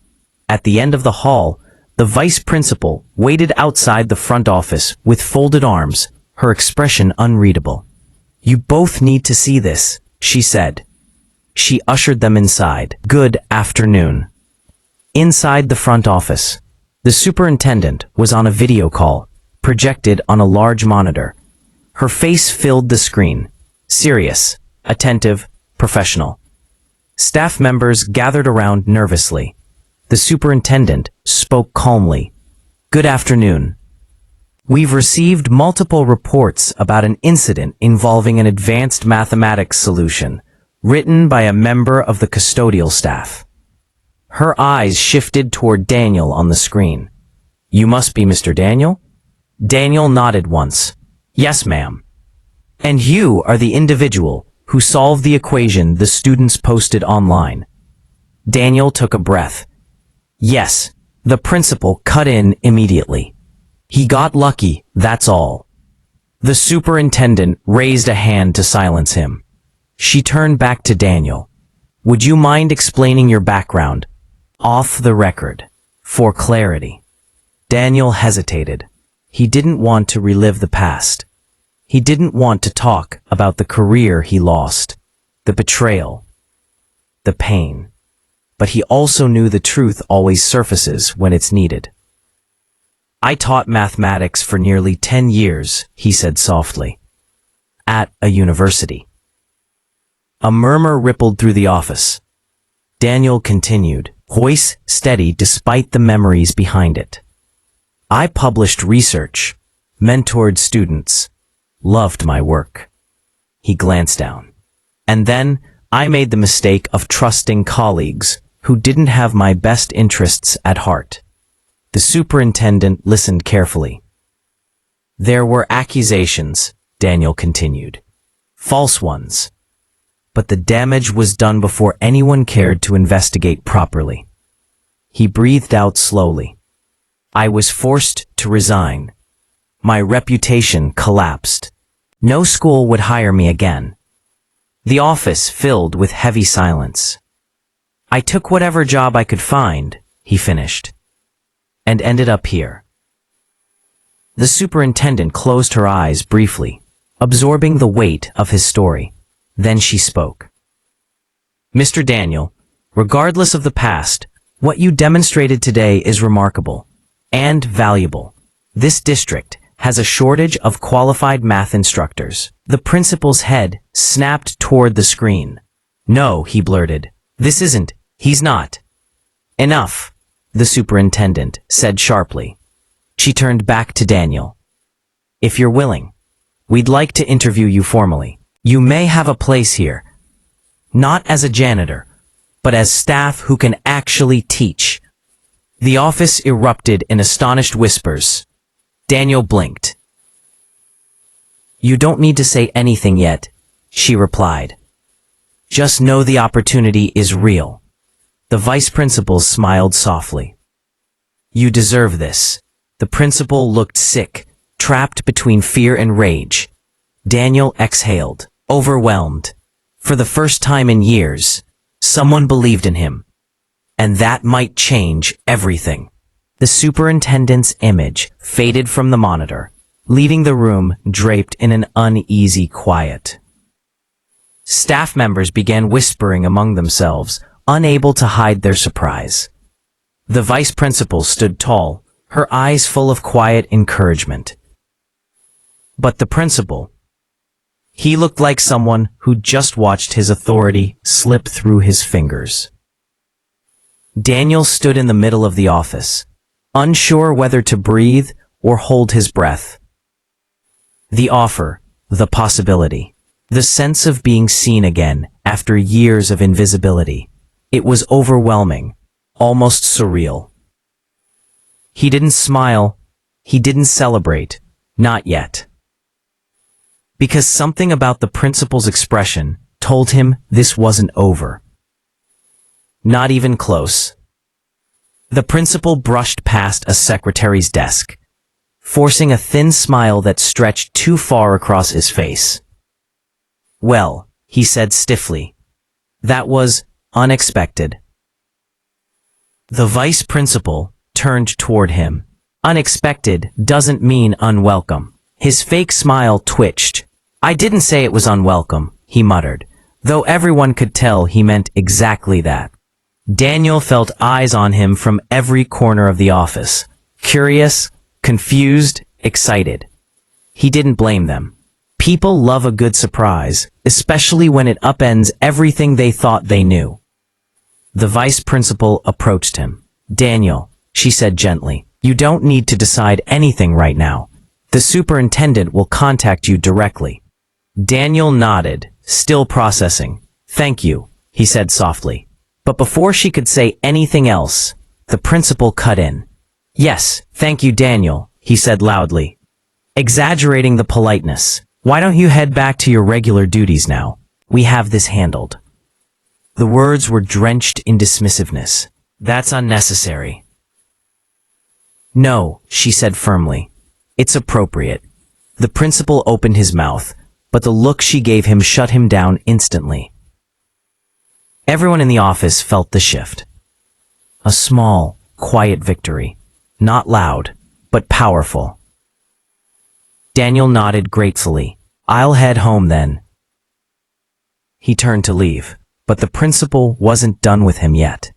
At the end of the hall, the vice principal waited outside the front office with folded arms, her expression unreadable. "You both need to see this," she said. She ushered them inside. "Good afternoon." Inside the front office, the superintendent was on a video call, projected on a large monitor. Her face filled the screen. Serious, attentive, professional. Staff members gathered around nervously. The superintendent spoke calmly. "Good afternoon. We've received multiple reports about an incident involving an advanced mathematics solution, written by a member of the custodial staff." Her eyes shifted toward Daniel on the screen. "You must be Mr. Daniel?" Daniel nodded once. "Yes, ma'am." "And you are the individual who solved the equation the students posted online?" Daniel took a breath. "Yes." The principal cut in immediately. "He got lucky, that's all." The superintendent raised a hand to silence him. She turned back to Daniel. "Would you mind explaining your background? Off the record. For clarity." Daniel hesitated. He didn't want to relive the past. He didn't want to talk about the career he lost, the betrayal, the pain. But he also knew the truth always surfaces when it's needed. "I taught mathematics for nearly 10 years, he said softly. "At a university." A murmur rippled through the office. Daniel continued, voice steady despite the memories behind it. "I published research, mentored students, loved my work." He glanced down. "And then I made the mistake of trusting colleagues who didn't have my best interests at heart." The superintendent listened carefully. "There were accusations," Daniel continued. "False ones. But the damage was done before anyone cared to investigate properly." He breathed out slowly. "I was forced to resign. My reputation collapsed. No school would hire me again." The office filled with heavy silence. "I took whatever job I could find," he finished, "and ended up here." The superintendent closed her eyes briefly, absorbing the weight of his story. Then she spoke. "Mr. Daniel, regardless of the past, what you demonstrated today is remarkable and valuable. This district has a shortage of qualified math instructors." The principal's head snapped toward the screen. "No," he blurted. "This isn't. He's not." "Enough," the superintendent said sharply. She turned back to Daniel. "If you're willing, we'd like to interview you formally. You may have a place here, not as a janitor, but as staff who can actually teach." The office erupted in astonished whispers. Daniel blinked. "You don't need to say anything yet," she replied. "Just know the opportunity is real." The vice principal smiled softly. "You deserve this." The principal looked sick, trapped between fear and rage. Daniel exhaled, overwhelmed. For the first time in years, someone believed in him. And that might change everything. The superintendent's image faded from the monitor, leaving the room draped in an uneasy quiet. Staff members began whispering among themselves, unable to hide their surprise. The vice principal stood tall, her eyes full of quiet encouragement. But the principal, he looked like someone who just watched his authority slip through his fingers. Daniel stood in the middle of the office, unsure whether to breathe or hold his breath. The offer, the possibility, the sense of being seen again after years of invisibility. It was overwhelming, almost surreal. He didn't smile, he didn't celebrate, not yet. Because something about the principal's expression told him this wasn't over. Not even close. The principal brushed past a secretary's desk. forcing a thin smile that stretched too far across his face. "Well," he said stiffly, "that was unexpected." The vice principal turned toward him. "Unexpected doesn't mean unwelcome." His fake smile twitched. "I didn't say it was unwelcome," he muttered, though everyone could tell he meant exactly that. Daniel felt eyes on him from every corner of the office. Curious, confused, excited. He didn't blame them. People love a good surprise, especially when it upends everything they thought they knew. The vice principal approached him. "Daniel," she said gently, "you don't need to decide anything right now. The superintendent will contact you directly." Daniel nodded, still processing. "Thank you," he said softly. But before she could say anything else, the principal cut in. "Yes, thank you, Daniel," he said loudly, exaggerating the politeness. "Why don't you head back to your regular duties now? We have this handled." The words were drenched in dismissiveness. "That's unnecessary." "No," she said firmly. "It's appropriate." The principal opened his mouth, but the look she gave him shut him down instantly. Everyone in the office felt the shift. A small, quiet victory. Not loud, but powerful. Daniel nodded gratefully. "I'll head home then." He turned to leave, but the principal wasn't done with him yet.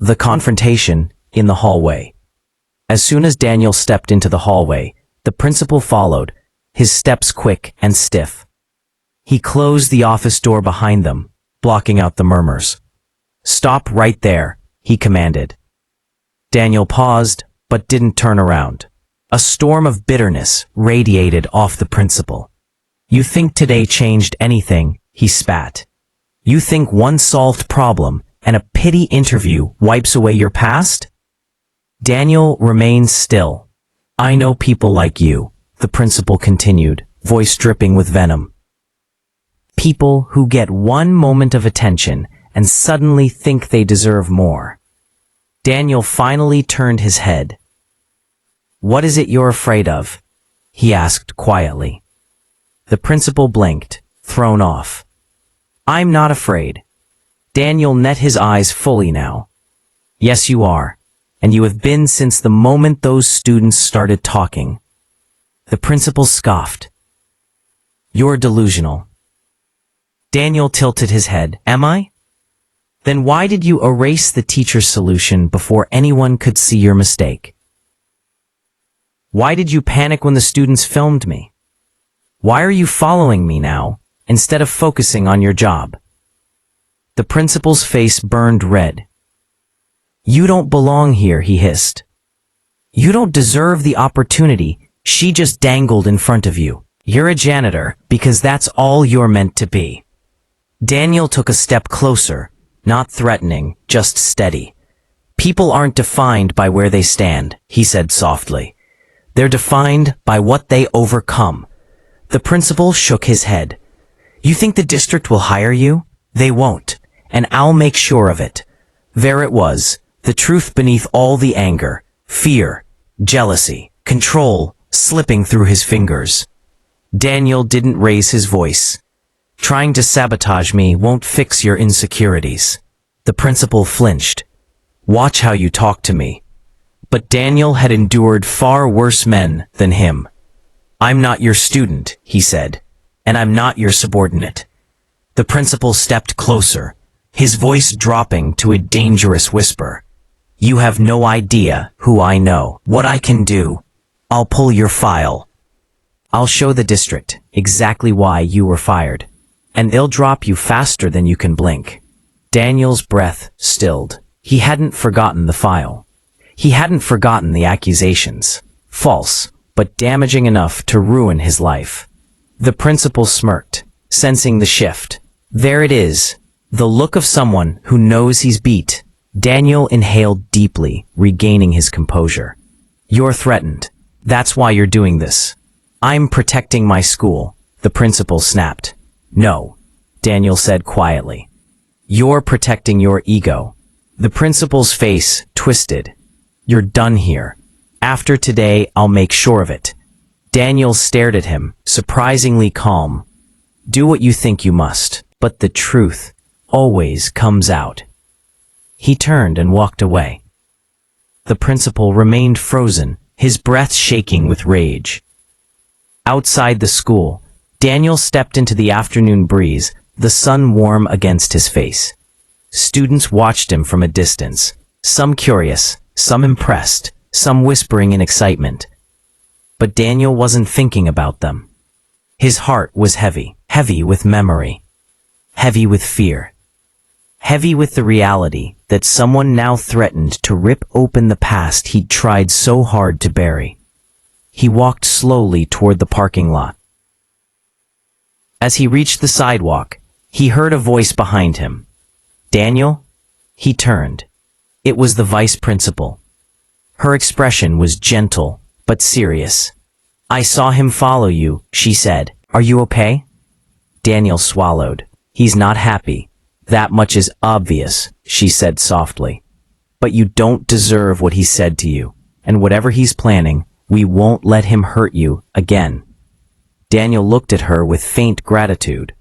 The confrontation in the hallway. As soon as Daniel stepped into the hallway, the principal followed, his steps quick and stiff. He closed the office door behind them, blocking out the murmurs. "Stop right there," he commanded. Daniel paused, but didn't turn around. A storm of bitterness radiated off the principal. "You think today changed anything?" he spat. "You think one solved problem and a pity interview wipes away your past?" Daniel remained still. "I know people like you," the principal continued, voice dripping with venom. "People who get one moment of attention and suddenly think they deserve more." Daniel finally turned his head. "What is it you're afraid of?" he asked quietly. The principal blinked, thrown off. "I'm not afraid." Daniel met his eyes fully now. "Yes, you are, and you have been since the moment those students started talking." The principal scoffed. "You're delusional." Daniel tilted his head. "Am I? Then why did you erase the teacher's solution before anyone could see your mistake? Why did you panic when the students filmed me? Why are you following me now, instead of focusing on your job?" The principal's face burned red. "You don't belong here," he hissed. "You don't deserve the opportunity she just dangled in front of you. You're a janitor because that's all you're meant to be." Daniel took a step closer, not threatening, just steady. "People aren't defined by where they stand," he said softly. "They're defined by what they overcome." The principal shook his head. "You think the district will hire you? They won't, and I'll make sure of it." There it was, the truth beneath all the anger, fear, jealousy, control, slipping through his fingers. Daniel didn't raise his voice. "Trying to sabotage me won't fix your insecurities." The principal flinched. "Watch how you talk to me." But Daniel had endured far worse men than him. "I'm not your student," he said, "and I'm not your subordinate." The principal stepped closer, his voice dropping to a dangerous whisper. "You have no idea who I know, what I can do. I'll pull your file. I'll show the district exactly why you were fired, and they'll drop you faster than you can blink." Daniel's breath stilled. He hadn't forgotten the file. He hadn't forgotten the accusations. False, but damaging enough to ruin his life. The principal smirked, sensing the shift. There it is, the look of someone who knows he's beat. Daniel inhaled deeply, regaining his composure. "You're threatened. That's why you're doing this." "I'm protecting my school," the principal snapped. "No," Daniel said quietly. "You're protecting your ego." The principal's face twisted. "You're done here. After today, I'll make sure of it. Daniel stared at him, surprisingly calm. Do what you think you must, but the truth always comes out. He turned and walked away. The principal remained frozen, his breath shaking with rage. Outside the school, Daniel stepped into the afternoon breeze, the sun warm against his face. Students watched him from a distance, some curious, some impressed, some whispering in excitement. But Daniel wasn't thinking about them. His heart was heavy, heavy with memory, heavy with fear, heavy with the reality that someone now threatened to rip open the past he'd tried so hard to bury. He walked slowly toward the parking lot. As he reached the sidewalk, he heard a voice behind him. Daniel? He turned. It was the vice principal. Her expression was gentle, but serious. I saw him follow you, she said. Are you okay? Daniel swallowed. He's not happy. That much is obvious, she said softly. But you don't deserve what he said to you, and whatever he's planning, we won't let him hurt you again. Daniel looked at her with faint gratitude.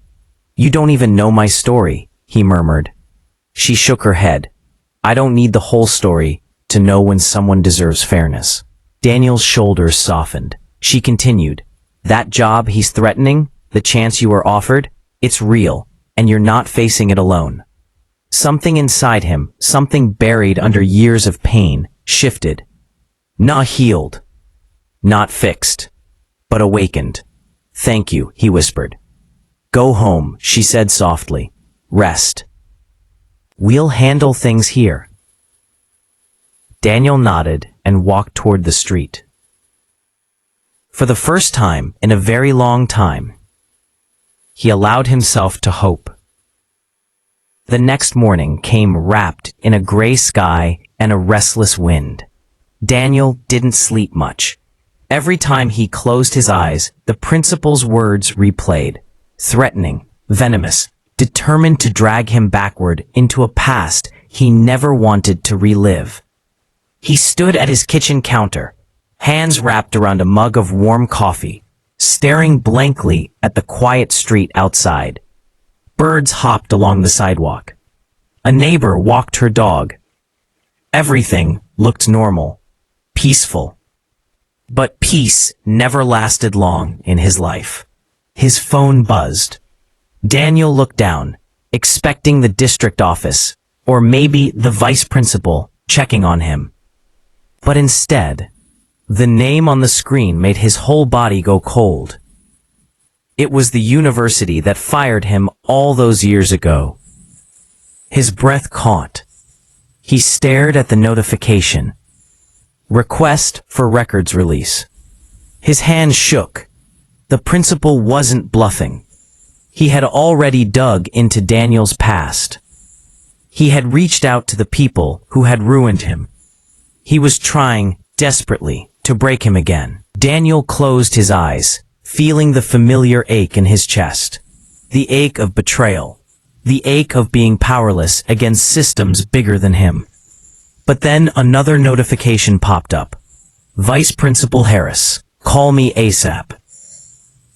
You don't even know my story, he murmured. She shook her head. I don't need the whole story to know when someone deserves fairness. Daniel's shoulders softened. She continued, that job he's threatening, the chance you were offered, it's real, and you're not facing it alone. Something inside him, something buried under years of pain, shifted. Not healed, not fixed, but awakened. Thank you, he whispered. Go home, she said softly. Rest. We'll handle things here. Daniel nodded and walked toward the street. For the first time in a very long time, he allowed himself to hope. The next morning came wrapped in a gray sky and a restless wind. Daniel didn't sleep much. Every time he closed his eyes, the principal's words replayed, threatening, venomous, determined to drag him backward into a past he never wanted to relive. He stood at his kitchen counter, hands wrapped around a mug of warm coffee, staring blankly at the quiet street outside. Birds hopped along the sidewalk. A neighbor walked her dog. Everything looked normal, peaceful. But peace never lasted long in his life. His phone buzzed. Daniel looked down, expecting the district office, or maybe the vice principal, checking on him. But instead, the name on the screen made his whole body go cold. It was the university that fired him all those years ago. His breath caught. He stared at the notification. Request for records release. His hand shook. The principal wasn't bluffing. He had already dug into Daniel's past. He had reached out to the people who had ruined him. He was trying, desperately, to break him again. Daniel closed his eyes, feeling the familiar ache in his chest. The ache of betrayal. The ache of being powerless against systems bigger than him. But then another notification popped up. Vice Principal Harris, call me ASAP.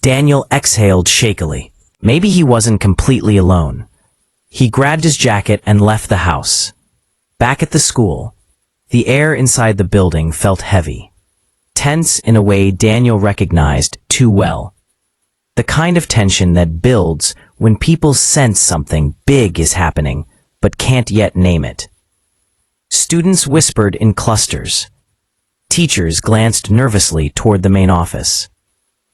Daniel exhaled shakily. Maybe he wasn't completely alone. He grabbed his jacket and left the house. Back at the school, the air inside the building felt heavy. Tense in a way Daniel recognized too well. The kind of tension that builds when people sense something big is happening, but can't yet name it. Students whispered in clusters. Teachers glanced nervously toward the main office.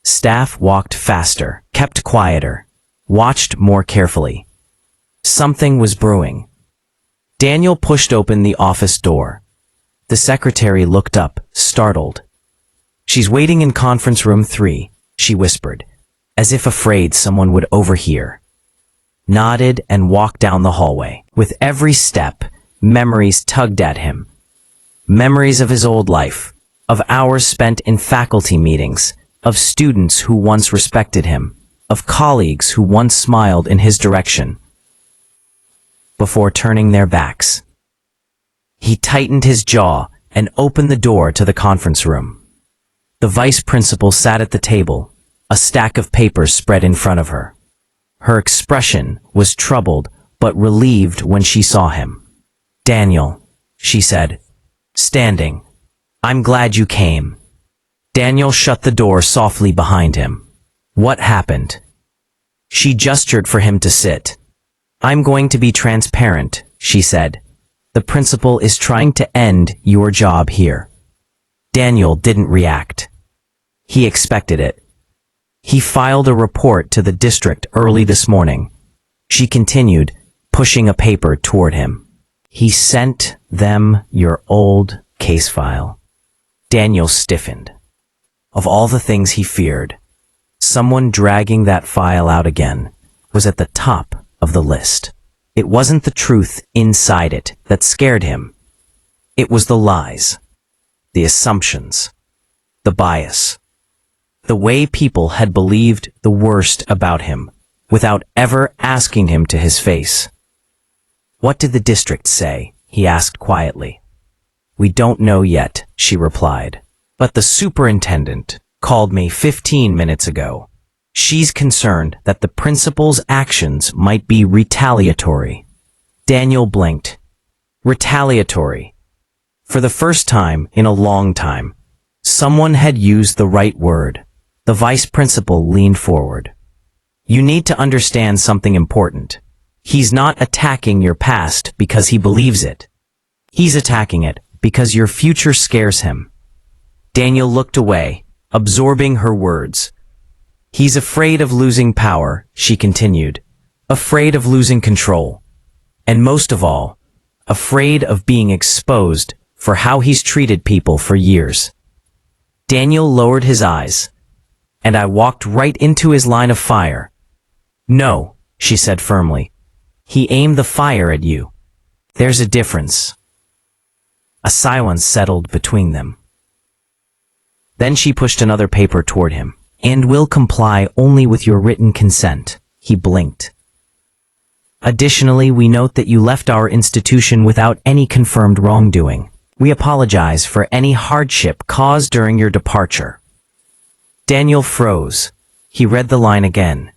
Staff walked faster, kept quieter, watched more carefully. Something was brewing. Daniel pushed open the office door. The secretary looked up, startled. She's waiting in conference room 3, she whispered, as if afraid someone would overhear. Nodded and walked down the hallway. With every step, memories tugged at him. Memories of his old life, of hours spent in faculty meetings, of students who once respected him, of colleagues who once smiled in his direction. Before turning their backs, he tightened his jaw, and opened the door to the conference room. The vice principal sat at the table, a stack of papers spread in front of her. Her expression was troubled but relieved when she saw him. "Daniel," she said, standing, "I'm glad you came." Daniel shut the door softly behind him. "What happened?" She gestured for him to sit. "I'm going to be transparent," she said. "The principal is trying to end your job here." Daniel didn't react. He expected it. "He filed a report to the district early this morning." She continued, pushing a paper toward him. "He sent them your old case file." Daniel stiffened. Of all the things he feared, someone dragging that file out again was at the top of the list. It wasn't the truth inside it that scared him. It was the lies, the assumptions, the bias, the way people had believed the worst about him without ever asking him to his face. "What did the district say?" he asked quietly. "We don't know yet," she replied. "But the superintendent called me 15 minutes ago. She's concerned that the principal's actions might be retaliatory." Daniel blinked. Retaliatory. For the first time in a long time, someone had used the right word. The vice principal leaned forward. "You need to understand something important. He's not attacking your past because he believes it. He's attacking it because your future scares him." Daniel looked away, absorbing her words. "He's afraid of losing power," she continued, "afraid of losing control. And most of all, afraid of being exposed for how he's treated people for years." Daniel lowered his eyes, and I walked right into his line of fire. "No," she said firmly. "He aimed the fire at you. There's a difference." A silence settled between them. Then she pushed another paper toward him. "And will comply only with your written consent." He blinked. "Additionally, we note that you left our institution without any confirmed wrongdoing. We apologize for any hardship caused during your departure." Daniel froze. He read the line again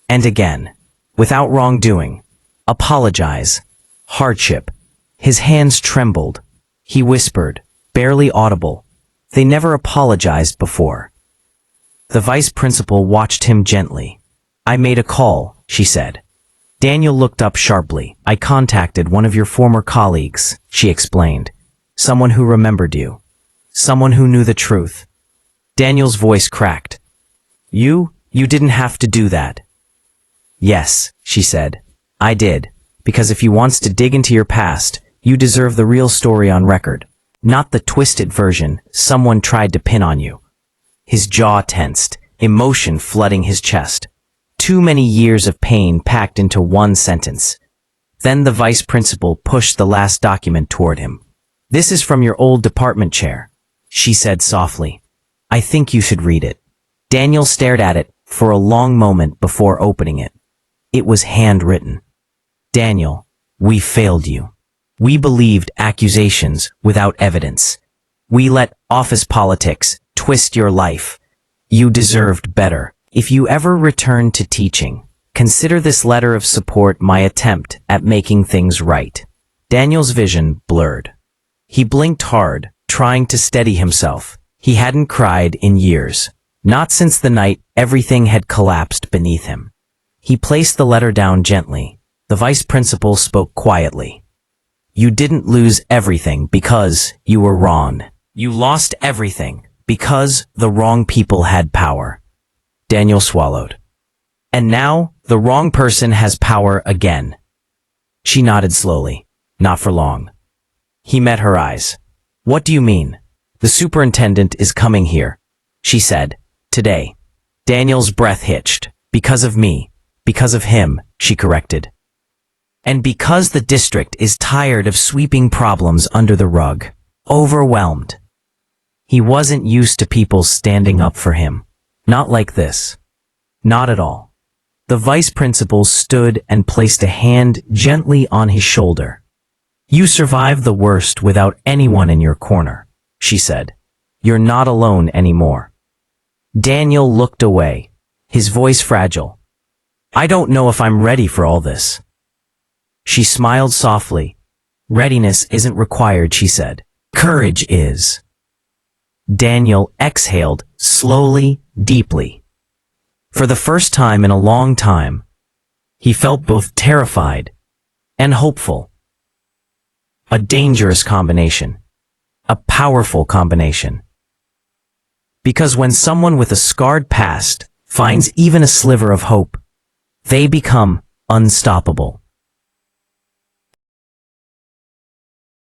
and again. Without wrongdoing. Apologize. Hardship. His hands trembled. He whispered, barely audible, "They never apologized before." The vice principal watched him gently. "I made a call," she said. Daniel looked up sharply. "I contacted one of your former colleagues," she explained. "Someone who remembered you. Someone who knew the truth." Daniel's voice cracked. You didn't have to do that." "Yes," she said. "I did. Because if you wants to dig into your past, you deserve the real story on record. Not the twisted version someone tried to pin on you." His jaw tensed, emotion flooding his chest. Too many years of pain packed into one sentence. Then the vice principal pushed the last document toward him. "This is from your old department chair," she said softly. "I think you should read it." Daniel stared at it for a long moment before opening it. It was handwritten. "Daniel, we failed you. We believed accusations without evidence. We let office politics twist your life. You deserved better. If you ever return to teaching, consider this letter of support my attempt at making things right." Daniel's vision blurred. He blinked hard, trying to steady himself. He hadn't cried in years. Not since the night everything had collapsed beneath him. He placed the letter down gently. The vice principal spoke quietly. "You didn't lose everything because you were wrong. You lost everything because the wrong people had power." Daniel swallowed. "And now the wrong person has power again." She nodded slowly. "Not for long." He met her eyes. "What do you mean?" "The superintendent is coming here," she said. "Today." Daniel's breath hitched. "Because of me. Because of him," she corrected. "And because the district is tired of sweeping problems under the rug. Overwhelmed." He wasn't used to people standing up for him. Not like this. Not at all. The vice principal stood and placed a hand gently on his shoulder. You survived the worst without anyone in your corner, she said. You're not alone anymore. Daniel looked away, his voice fragile. I don't know if I'm ready for all this. She smiled softly. Readiness isn't required, she said. Courage is. Daniel exhaled slowly, deeply. For the first time in a long time, he felt both terrified and hopeful. A dangerous combination. A powerful combination. Because when someone with a scarred past finds even a sliver of hope, they become unstoppable.